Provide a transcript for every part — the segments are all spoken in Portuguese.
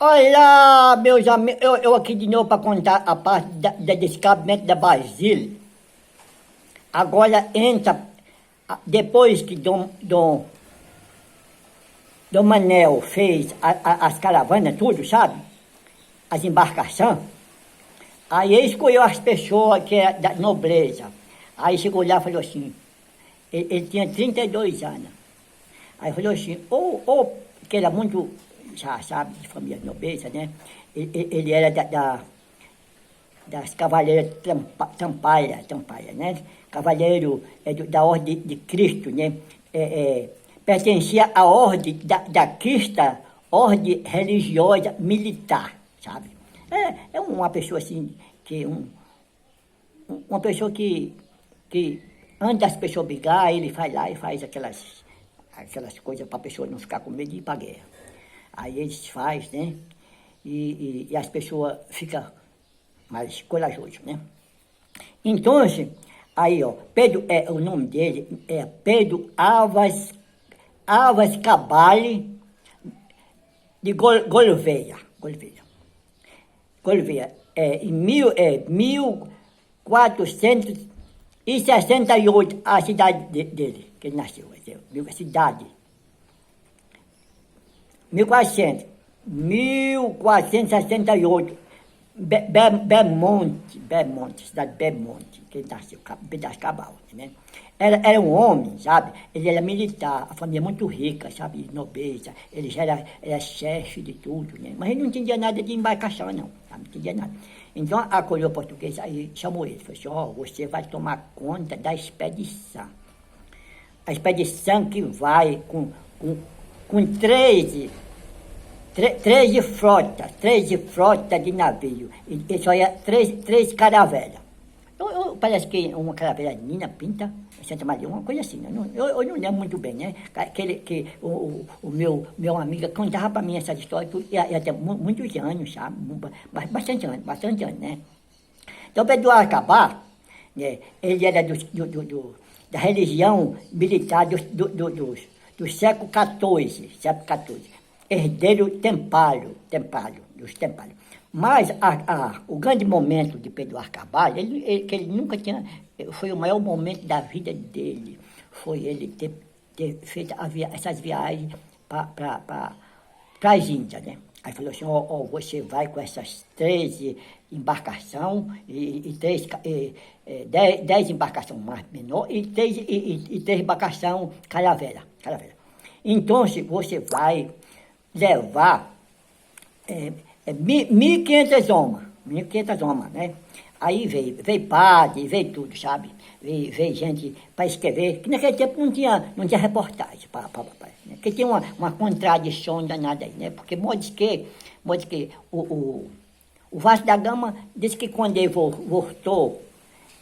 Olá, meus amigos, eu aqui de novo para contar a parte da descabamento da Basília. Agora entra, depois que Dom Manel fez as caravanas, tudo, sabe? As embarcações. Aí ele escolheu as pessoas que é da nobreza. Aí chegou lá e falou assim, ele tinha 32 anos. Aí falou assim, que era muito, já sabe, de família de nobreza, né? Ele era das cavaleiras Tampaia, né? Cavaleiro da Ordem de Cristo, né? Pertencia à ordem da crista, ordem religiosa militar, sabe? É uma pessoa assim, uma pessoa que antes das pessoas brigar, ele vai lá e faz aquelas coisas para a pessoa não ficar com medo de ir para a guerra. Aí eles faz, né? E as pessoas ficam mais corajosas, né? Então, aí, ó, Pedro, o nome dele é Pedro Alves Cabale de Gouveia. Em 1468, a cidade dele, que ele nasceu, a cidade. 1468, Belmonte, cidade de Belmonte, que ele nasceu, pedaço cabal, né? Era um homem, sabe? Ele era militar, a família muito rica, sabe? Nobreza, ele já era chefe de tudo, né? Mas ele não entendia nada de embarcação, não, sabe? Não entendia nada. Então a coroa portuguesa aí chamou ele, falou assim, você vai tomar conta da expedição. A expedição que vai com 13 frotas de navio, e só ia três caravelas. Parece que uma caravela de Nina Pinta, Santa Maria, uma coisa assim, eu não lembro muito bem, né? Que o meu amigo contava para mim essa história, e até muitos anos, sabe? Bastante anos, né? Então, Pedro Acabar, né, ele era da religião militar do século XIV, herdeiro templário, dos templários. Mas o grande momento de Pedro Arcabal, que ele nunca tinha, foi o maior momento da vida dele, foi ele ter feito essas viagens para as Índias, né? Aí falou assim, você vai com essas 13 embarcações, e 10 embarcações mais menores, e 3 embarcações caravela. Então, você vai levar 1.500 homens, né? Aí veio padre, veio tudo, sabe? Veio gente para escrever, que naquele tempo não tinha reportagem, né? Que tinha uma contradição danada aí, né? Porque modo que o Vasco da Gama disse que quando ele voltou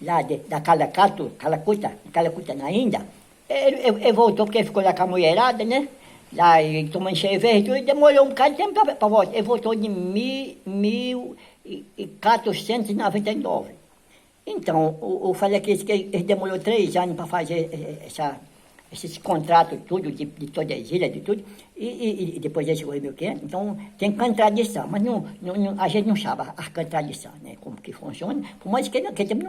lá da Calacuta na Índia, ele voltou porque ele ficou lá com a mulherada, né? Lá ele tomando cerveja e demorou um bocado de tempo para voltar. Ele voltou de 1499. Então, eu falei que ele demorou 3 anos para fazer esses contratos, tudo, de todas as ilhas, de tudo, e depois ele chegou em 1500. Então, tem contradição, mas a gente não sabe a contradição, né? Como que funciona, por mais que naquele tempo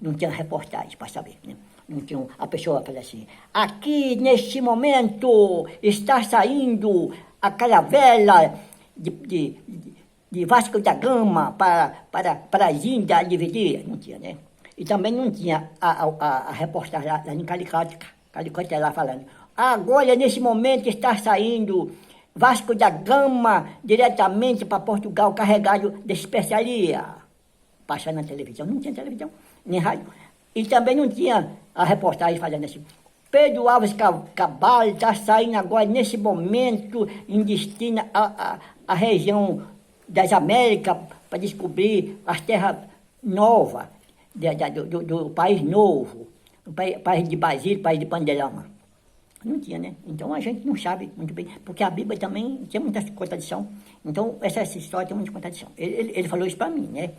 não tinha reportagem para saber, né? Não tinha, a pessoa fala assim, aqui neste momento está saindo a caravela de Vasco da Gama para as Índias dividir. Não tinha, né? E também não tinha a reportagem lá em Calicote lá falando, agora nesse momento está saindo Vasco da Gama diretamente para Portugal carregado de especiaria. Passando na televisão, não tinha televisão, nem rádio. E também não tinha a reportagem falando assim, Pedro Alves Cabral está saindo agora, nesse momento, em destino à região das Américas, para descobrir as terras novas, do país novo, o país de Basílio, país de Pandelama. Não tinha, né? Então a gente não sabe muito bem, porque a Bíblia também tinha muita contradição. Então essa história tem muita contradição. Ele falou isso para mim, né?